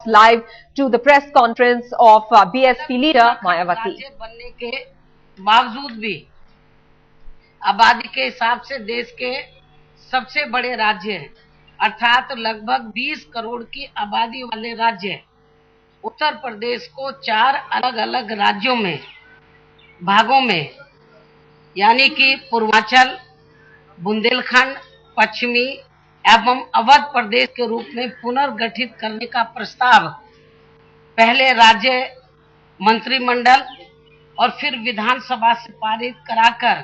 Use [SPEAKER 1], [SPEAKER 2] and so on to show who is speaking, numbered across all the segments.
[SPEAKER 1] live to the press conference of BSP leader Mayawati.
[SPEAKER 2] राज्य बनने के बावजूद भी आबादी के हिसाब से देश के सबसे बड़े राज्य हैं, अर्थात लगभग 20 करोड़ की आबादी वाले राज्य उत्तर प्रदेश को 4 अलग अलग राज्यों में भागों में यानी कि पूर्वांचल, बुंदेलखंड, पश्चिमी एवं अवध प्रदेश के रूप में पुनर्गठित करने का प्रस्ताव पहले राज्य मंत्रिमंडल और फिर विधानसभा से पारित कराकर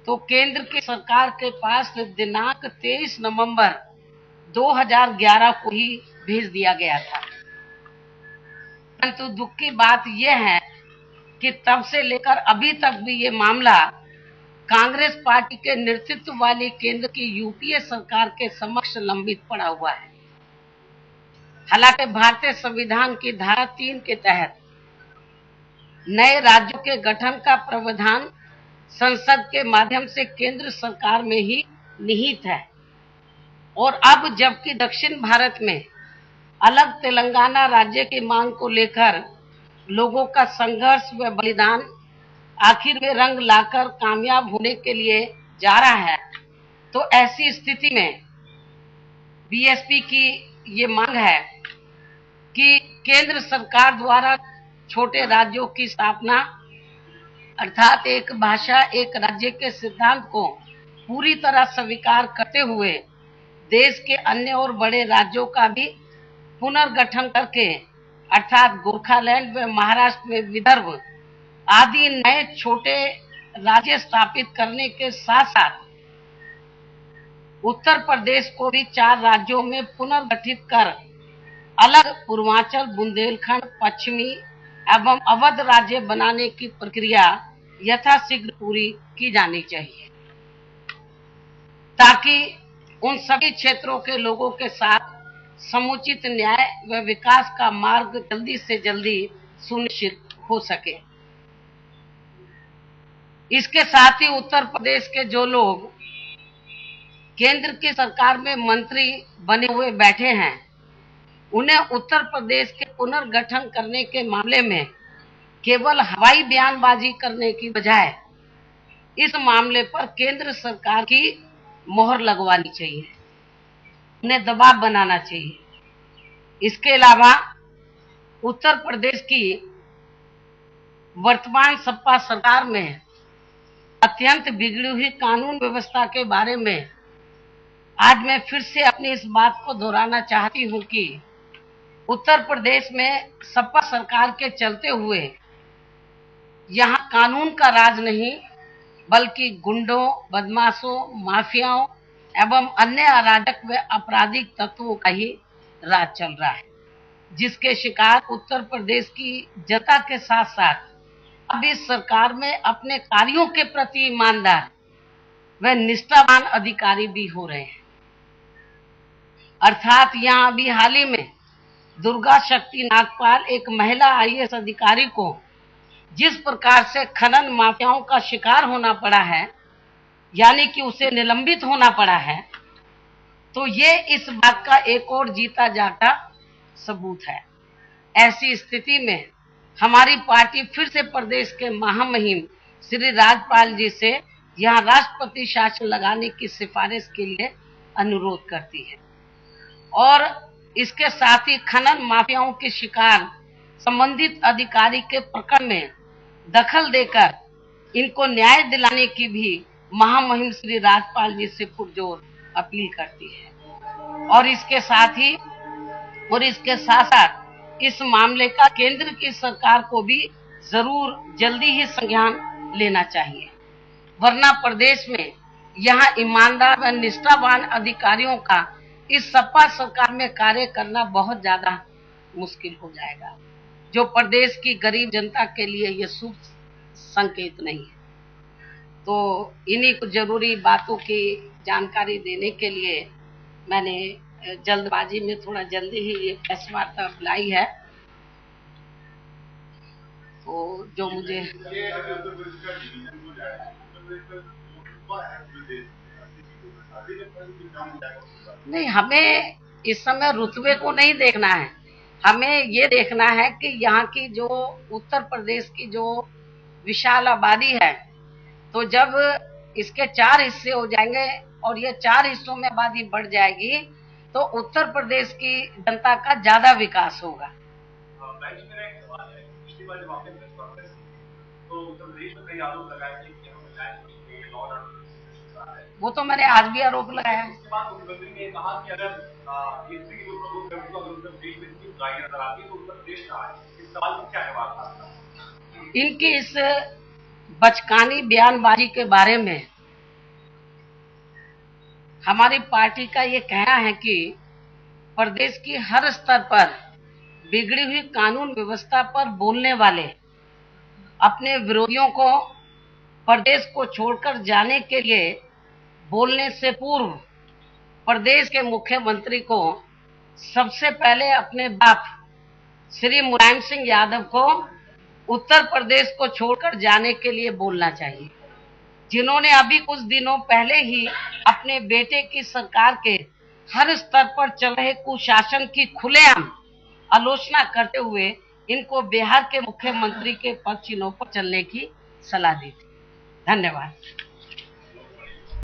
[SPEAKER 2] तो केंद्र की सरकार के पास दिनांक 23 नवंबर 2011 को ही भेज दिया गया था। परंतु दुख की बात यह है कि तब से लेकर अभी तक भी ये मामला कांग्रेस पार्टी के नेतृत्व वाली केंद्र की यूपीए सरकार के समक्ष लंबित पड़ा हुआ है। हालांकि भारतीय संविधान की धारा 3 के तहत नए राज्यों के गठन का प्रावधान संसद के माध्यम से केंद्र सरकार में ही निहित है और अब जबकि दक्षिण भारत में अलग तेलंगाना राज्य की मांग को लेकर लोगों का संघर्ष व बलिदान आखिर में रंग लाकर कामयाब होने के लिए जा रहा है, तो ऐसी स्थिति में बीएसपी की ये मांग है कि केंद्र सरकार द्वारा छोटे राज्यों की स्थापना अर्थात एक भाषा एक राज्य के सिद्धांत को पूरी तरह स्वीकार करते हुए देश के अन्य और बड़े राज्यों का भी पुनर्गठन करके अर्थात गोरखालैंड व महाराष्ट्र में विदर्भ आदि नए छोटे राज्य स्थापित करने के साथ साथ उत्तर प्रदेश को भी 4 राज्यों में पुनर्गठित कर अलग पूर्वांचल, बुंदेलखंड, पश्चिमी एवं अवध राज्य बनाने की प्रक्रिया यथाशीघ्र पूरी की जानी चाहिए ताकि उन सभी क्षेत्रों के लोगों के साथ समुचित न्याय व विकास का मार्ग जल्दी से जल्दी सुनिश्चित हो सके। इसके साथ ही उत्तर प्रदेश के जो लोग केंद्र की सरकार में मंत्री बने हुए बैठे हैं, उन्हें उत्तर प्रदेश के पुनर्गठन करने के मामले में केवल हवाई बयानबाजी करने की बजाय इस मामले पर केंद्र सरकार की मोहर लगवानी चाहिए, उन्हें दबाव बनाना चाहिए। इसके अलावा उत्तर प्रदेश की वर्तमान सपा सरकार में अत्यंत बिगड़ी हुई कानून व्यवस्था के बारे में आज मैं फिर से अपनी इस बात को दोहराना चाहती हूं कि उत्तर प्रदेश में सपा सरकार के चलते हुए यहां कानून का राज नहीं बल्कि गुंडों, बदमाशों, माफियाओं एवं अन्य अराजक व आपराधिक तत्वों का ही राज चल रहा है, जिसके शिकार उत्तर प्रदेश की जनता के साथ साथ अब इस सरकार में अपने कार्यों के प्रति ईमानदार व निष्ठावान अधिकारी भी हो रहे हैं। अर्थात यहाँ अभी हाल ही में दुर्गा शक्ति नागपाल एक महिला आईएएस अधिकारी को जिस प्रकार से खनन माफियाओं का शिकार होना पड़ा है, यानी कि उसे निलंबित होना पड़ा है, तो ये इस बात का एक और जीता जागता सबूत है। ऐसी स्थिति में हमारी पार्टी फिर से प्रदेश के महामहिम श्री राज्यपाल जी से यहाँ राष्ट्रपति शासन लगाने की सिफारिश के लिए अनुरोध करती है और इसके साथ ही खनन माफियाओं के शिकार संबंधित अधिकारी के प्रकरण में दखल देकर इनको न्याय दिलाने की भी महामहिम श्री राज्यपाल जी से पुरजोर अपील करती है और इसके साथ साथ इस मामले का केंद्र की सरकार को भी जरूर जल्दी ही संज्ञान लेना चाहिए, वरना प्रदेश में यहाँ ईमानदार व निष्ठावान अधिकारियों का इस सपा सरकार में कार्य करना बहुत ज्यादा मुश्किल हो जाएगा, जो प्रदेश की गरीब जनता के लिए ये शुभ संकेत नहीं है। तो इन्हीं कुछ जरूरी बातों की जानकारी देने के लिए मैंने जल्दबाजी में थोड़ा जल्दी ही ये प्रेस वार्ता बुलाई है। तो जो मुझे नहीं, हमें इस समय रुतबे को नहीं देखना है, हमें ये देखना है कि यहाँ की जो उत्तर प्रदेश की जो विशाल आबादी है, तो जब इसके 4 हिस्से हो जाएंगे और ये 4 हिस्सों में आबादी बढ़ जाएगी तो उत्तर प्रदेश की जनता का ज्यादा विकास होगा। वो तो मैंने आज भी आरोप लगाया है। इनकी इस बचकानी बयानबाजी के बारे में हमारी पार्टी का ये कहना है कि प्रदेश की हर स्तर पर बिगड़ी हुई कानून व्यवस्था पर बोलने वाले अपने विरोधियों को प्रदेश को छोड़कर जाने के लिए बोलने से पूर्व प्रदेश के मुख्यमंत्री को सबसे पहले अपने बाप श्री मुलायम सिंह यादव को उत्तर प्रदेश को छोड़कर जाने के लिए बोलना चाहिए, जिन्होंने अभी कुछ दिनों पहले ही अपने बेटे की सरकार के हर स्तर पर चल रहे कुशासन की खुलेआम आलोचना करते हुए इनको बिहार के मुख्यमंत्री के पद चिन्हों पर चलने की सलाह दी थी। धन्यवाद।